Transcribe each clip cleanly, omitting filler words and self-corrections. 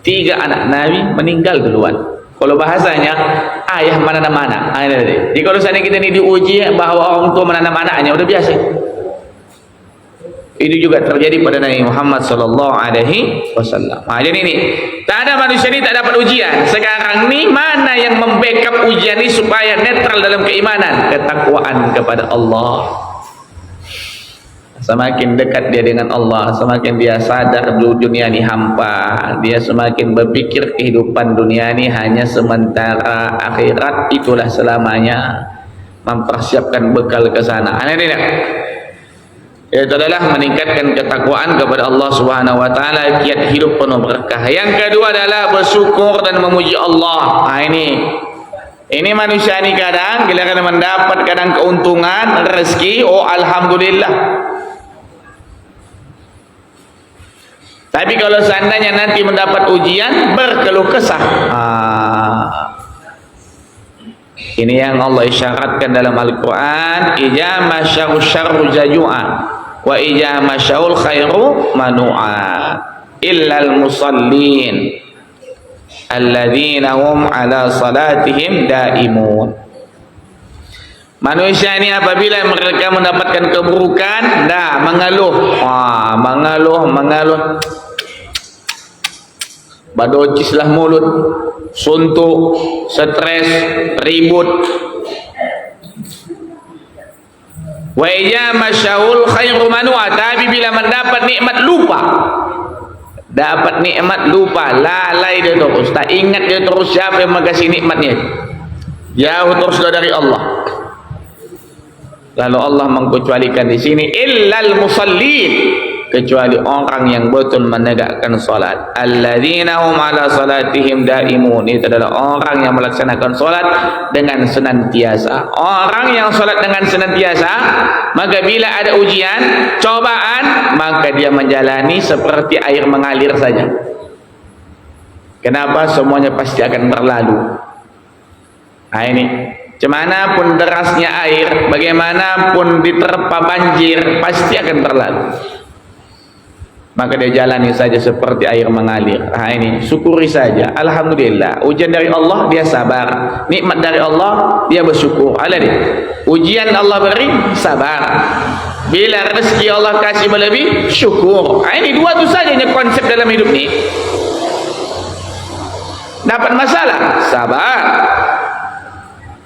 3 anak Nabi meninggal duluan. Kalau bahasanya ayah mana-mana. Jadi kalau seandainya kita ini diuji bahawa orang tua menanam anaknya, udah biasa. Ini juga terjadi pada Nabi Muhammad sallallahu alaihi wasallam. Jadi ini, tak ada manusia ini tak dapat ujian. Sekarang ni mana yang membackup ujian ini supaya netral dalam keimanan? Ketakwaan kepada Allah. Semakin dekat dia dengan Allah, semakin dia sadar dunia ini hampa, dia semakin berpikir kehidupan dunia ini hanya sementara, akhirat itulah selamanya, mempersiapkan bekal ke sana. Itu adalah meningkatkan ketakwaan kepada Allah Subhanahu wa taala, kiat hidup penuh berkah. Yang kedua adalah bersyukur dan memuji Allah. Ini manusia ini kadang giliran mendapat kadang keuntungan, rezeki, oh alhamdulillah. Tapi kalau seandainya nanti mendapat ujian, berkeluh kesah. Ini yang Allah isyaratkan dalam Al-Quran. Ija masya'u syarru jaju'a wa ija masya'ul khairu manu'a illal musallin alladzina hum ala salatihim daimun. Manusia ini apabila mereka mendapatkan keburukan, mengeluh. Mengeluh. Badocislah mulut, suntuk, stres, ribut. Wa ija masyaul khairu manu'a, tapi bila mendapat nikmat lupa. Dapat nikmat lupa, lalai dia terus, tak ingat dia terus siapa yang mengasih nikmatnya. Jauh terus dari Allah. Lalu Allah mengkecualikan di sini illal musallin, kecuali orang yang betul menegakkan salat. Alladzina hum ala salatihim daimun, itu adalah orang yang melaksanakan salat dengan senantiasa. Orang yang salat dengan senantiasa, maka bila ada ujian, cobaan, maka dia menjalani seperti air mengalir saja. Kenapa? Semuanya pasti akan berlalu. Ini Cemanapun derasnya air, bagaimanapun diterpa banjir, pasti akan berlalu. Maka dia jalani saja seperti air mengalir. Ini syukuri saja. Alhamdulillah, ujian dari Allah dia sabar, nikmat dari Allah dia bersyukur. Ujian Allah beri, sabar. Bila rezeki Allah kasih berlebih, syukur. Ini dua tu saja konsep dalam hidup ni. Dapat masalah, sabar.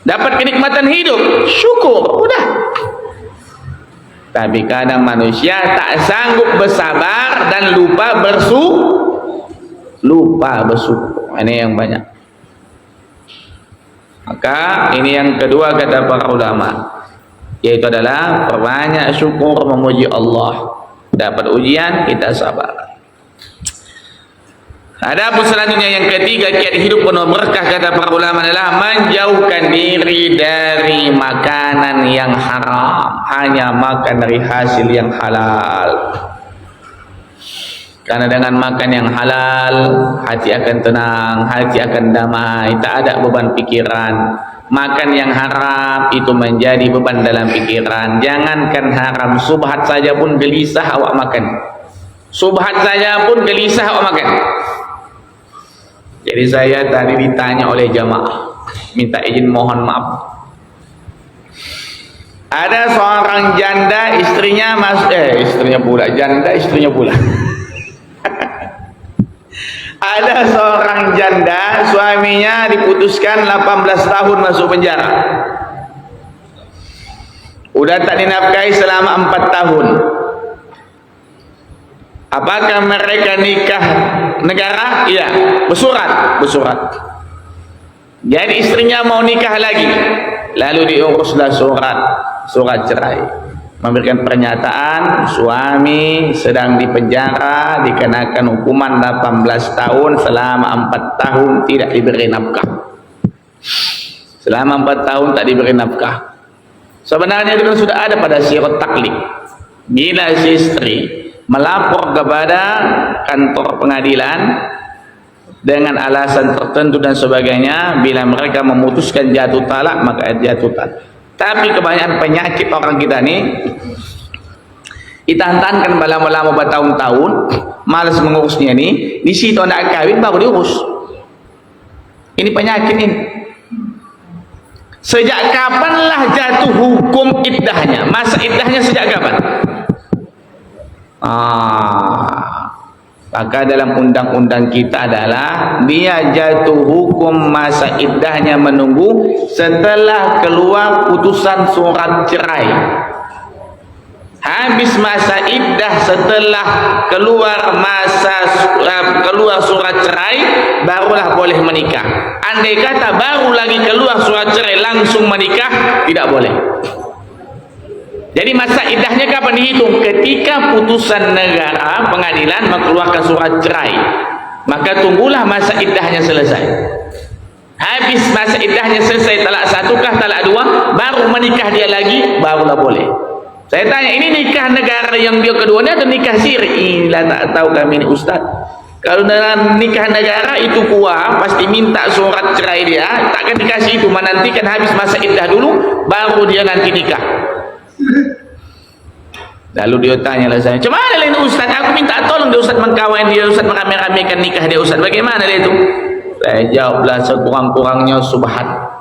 Dapat kenikmatan hidup, syukur, udah. Tapi kadang manusia tak sanggup bersabar dan lupa bersyukur. Ini yang banyak. Maka ini yang kedua kata para ulama, yaitu adalah perbanyak syukur, memuji Allah. Dapat ujian kita sabar. Adapun selanjutnya yang ketiga, kiat hidup penuh berkah kata para ulama adalah menjauhkan diri dari makanan yang haram, hanya makan dari hasil yang halal. Karena dengan makan yang halal, hati akan tenang, hati akan damai, tak ada beban pikiran. Makan yang haram itu menjadi beban dalam pikiran. Jangankan haram, subhat saja pun gelisah awak makan. Subhat saja pun gelisah awak makan. Jadi saya tadi ditanya oleh jamaah, minta izin mohon maaf. Ada seorang janda, istrinya istrinya pula. Ada seorang janda, suaminya diputuskan 18 tahun masuk penjara. Udah tak dinafkahi selama 4 tahun. Apakah mereka nikah negara? Iya, bersurat. Jadi istrinya mau nikah lagi, lalu diuruslah surat cerai, memberikan pernyataan suami sedang dipenjara, dikenakan hukuman 18 tahun, selama 4 tahun tidak diberi nafkah. Selama 4 tahun tak diberi nafkah. Sebenarnya itu kan sudah ada pada syirat taklid. Bila si istri melapor kepada kantor pengadilan dengan alasan tertentu dan sebagainya, bila mereka memutuskan jatuh talak, maka jatuh talak. Tapi kebanyakan penyakit orang kita nih, Ditahan-tahankan lama-lama bertahun-tahun, malas mengurusnya ni, di situ anak kahwin baru diurus. Ini penyakit ini. Sejak kapanlah jatuh hukum iddahnya? Masa iddahnya sejak kapan? Maka dalam undang-undang kita adalah dia jatuh hukum masa iddahnya menunggu setelah keluar putusan surat cerai. Habis masa iddah setelah keluar surat cerai, barulah boleh menikah. Andai kata baru lagi keluar surat cerai langsung menikah, tidak boleh. Jadi masa iddahnya kapan dihitung? Ketika putusan negara pengadilan mengeluarkan surat cerai, maka tunggulah masa iddahnya selesai. Habis masa iddahnya selesai, talak satu kah talak dua, baru menikah dia lagi, barulah boleh. Saya tanya, ini nikah negara yang dia kedua ni atau nikah siri? Inilah tak tahu kami ni ustaz. Kalau dalam nikah negara itu kuah, pasti minta surat cerai dia, takkan dikasih itu, menantikan habis masa iddah dulu, baru dia nanti nikah. Lalu dia tanya lah saya, macam mana lain ustaz? Aku minta tolong dia ustaz mengkawin dia, ustaz merame-ramekan nikah dia ustaz. Bagaimana dia itu? Saya jawablah sekurang-kurangnya subhat.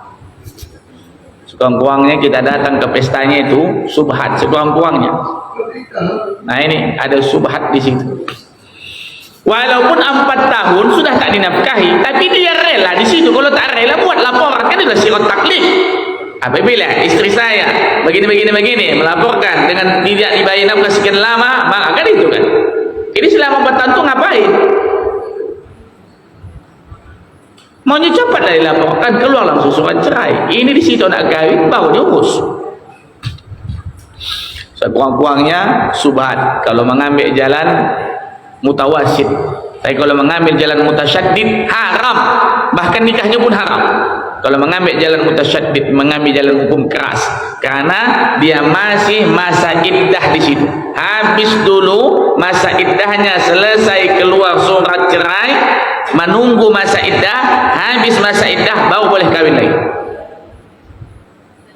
Sekurang-kurangnya kita datang ke pestanya itu subhat, sekurang-kurangnya. Nah ini ada subhat di situ. Walaupun 4 tahun sudah tak dinafkahi, tapi dia rela di situ. Kalau tak rela buat laporan, kan itu sirat taklif. Apabila istri saya begini melaporkan dengan tidak dibayar nafkah sekian lama, maka kan itu kan. Ini selama 4 tahun itu ngapain? Maunya cepat lah dilaporkan, keluar langsung surat cerai. Ini di situ nak kahwin baru diurus. Sekurang-kurangnya subhat. Kalau mengambil jalan mutawasid, tapi kalau mengambil jalan mutasyaddid haram. Bahkan nikahnya pun haram. Kalau mengambil jalan mutasyaddid, mengambil jalan hukum keras, karena dia masih masa iddah di situ. Habis dulu masa iddahnya selesai, keluar surat cerai, menunggu masa iddah, habis masa iddah baru boleh kahwin lagi.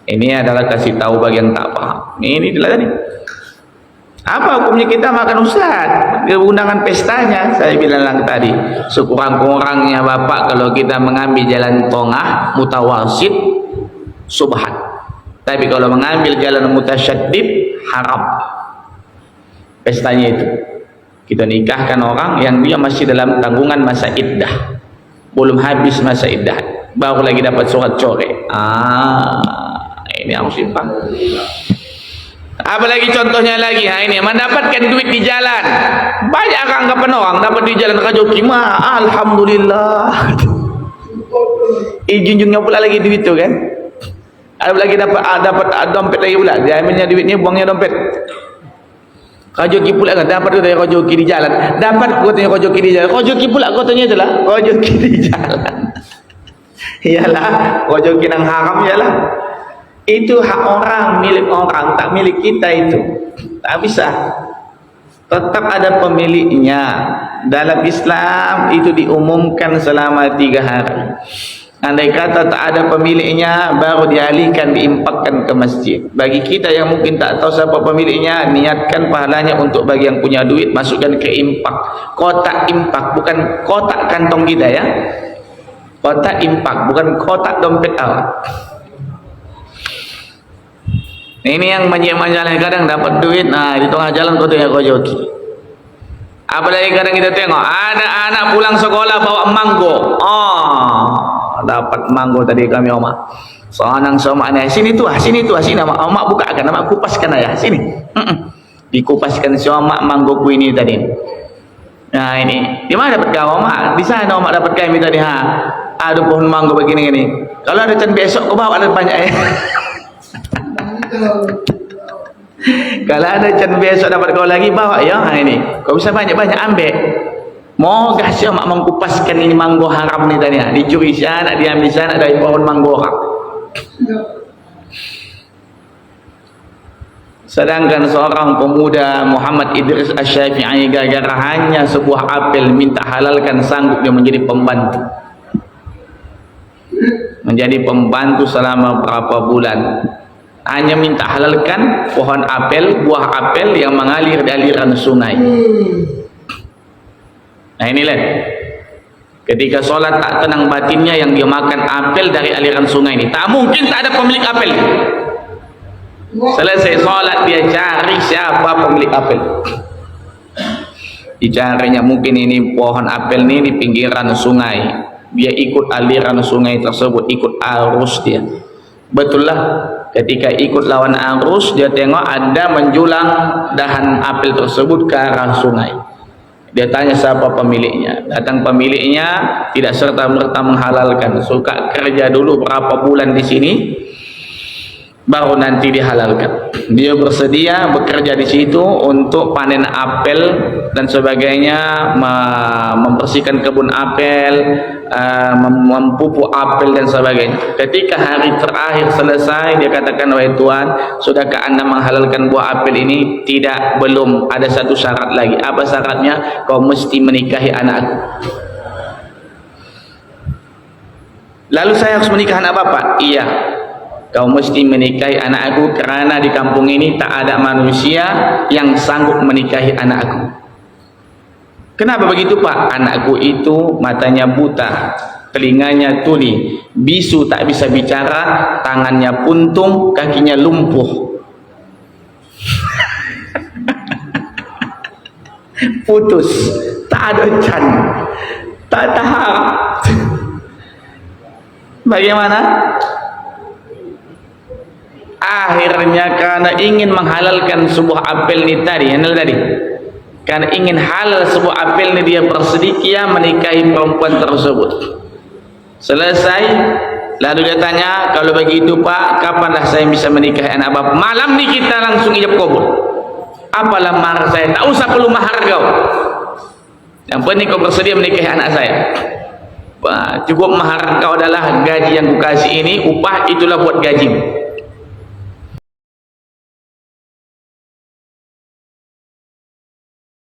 Ini adalah kasih tahu bagi yang tak paham. Ini adalah tadi. Apa hukumnya kita makan ustaz? Di undangan pestanya saya bilang tadi, sekurang-kurangnya bapak kalau kita mengambil jalan tengah mutawasid subhat. Tapi kalau mengambil jalan mutasyaddid haram. Pestanya itu kita nikahkan orang yang dia masih dalam tanggungan masa iddah, belum habis masa iddah, baru lagi dapat surat coret. Ini harus simpang. Apalagi contohnya lagi, ini mendapatkan duit di jalan. Banyak anggapan orang dapat di jalan rajoki mah, alhamdulillah. Junjungnya pula lagi duit tu kan. Ada lagi dapat dompet lagi pula. Dia ambilnya duitnya, buangnya dompet. Rajoki pula kan dapat tu dari rajoki di jalan. Dapat katanya rajoki di jalan. Rajoki pula katanya itulah rajoki di jalan. Iyalah, rajoki nang haram iyalah. Itu hak orang, milik orang, tak milik kita itu. Tak bisa. Tetap ada pemiliknya. Dalam Islam itu diumumkan selama 3 hari. Andai kata tak ada pemiliknya, baru dialihkan, diimpakkan ke masjid. Bagi kita yang mungkin tak tahu siapa pemiliknya, niatkan pahalanya untuk bagi yang punya duit, masukkan ke impak. Kotak impak, bukan kotak kantong kita ya. Kotak impak, bukan kotak dompet awak. Ini yang manjang-manjang kadang dapat duit, di tengah jalan kau tengok kau joki. Apalagi kadang kita tengok ada anak pulang sekolah bawa manggo. Dapat manggo tadi kami omak. Seorang sama ni sini tu, sini omak bukakan, omak kupaskan ayah sini. Dikupaskan si omak manggo ku ini tadi. Nah ini, di mana dapat kau omak? Di sana omak dapat kami tadi. Ada pohon manggo begini-gini. Kalau ada can besok kau bawa ada banyak ya. Kalau ada can besok dapat kau lagi bawa ya. Ini kau bisa banyak-banyak ambil. Mau kasih mak mengkupaskan ini manggo haram ni tadi. Dicuri sana, diambil sana dari pohon manggo haram. Sedangkan seorang pemuda Muhammad Idris Asy-Syafi'i gara-gara hanya sebuah apel minta halalkan, sanggup dia menjadi pembantu. Menjadi pembantu selama berapa bulan. hanya minta halalkan pohon apel, buah apel yang mengalir di aliran sungai. Nah inilah ketika sholat tak tenang batinnya, yang dia makan apel dari aliran sungai ini. Tak mungkin tak ada pemilik apel. Selesai sholat dia cari siapa pemilik apel. Dicarinya, mungkin ini pohon apel ini di pinggiran sungai. Dia ikut aliran sungai tersebut, ikut arus dia. Betul lah, ketika ikut lawan arus dia tengok ada menjulang dahan apel tersebut ke arah sungai. Dia tanya siapa pemiliknya. Datang pemiliknya, tidak serta-merta menghalalkan. Suka kerja dulu berapa bulan di sini, baru nanti dihalalkan. Dia bersedia bekerja di situ untuk panen apel dan sebagainya, membersihkan kebun apel, memupuk apel dan sebagainya. Ketika hari terakhir selesai, dia katakan, wahai Tuhan, sudahkah Anda menghalalkan buah apel ini? Tidak, belum. Ada satu syarat lagi. Apa syaratnya? Kau mesti menikahi anakku. Lalu saya harus menikah anak bapak? Iya, kau mesti menikahi anakku, karena di kampung ini tak ada manusia yang sanggup menikahi anakku. Kenapa begitu Pak? Anakku itu matanya buta, telinganya tuli, bisu, tak bisa bicara, tangannya puntung, kakinya lumpuh. Putus, tak ada can, tak tahan. Bagaimana? Akhirnya karena ingin menghalalkan sebuah apel ini tadi, karena ingin halal sebuah apel ini, dia bersedia menikahi perempuan tersebut. Selesai, lalu dia tanya, kalau begitu Pak, kapanlah saya bisa menikahi anak bapak? Malam ni kita langsung ijab kabul. Apalah mahar saya? Tak usah perlu mahar kau. Yang penting kau bersedia menikahi anak saya. Wah, cukup mahar kau adalah gaji yang kukasih ini, upah itulah buat gaji.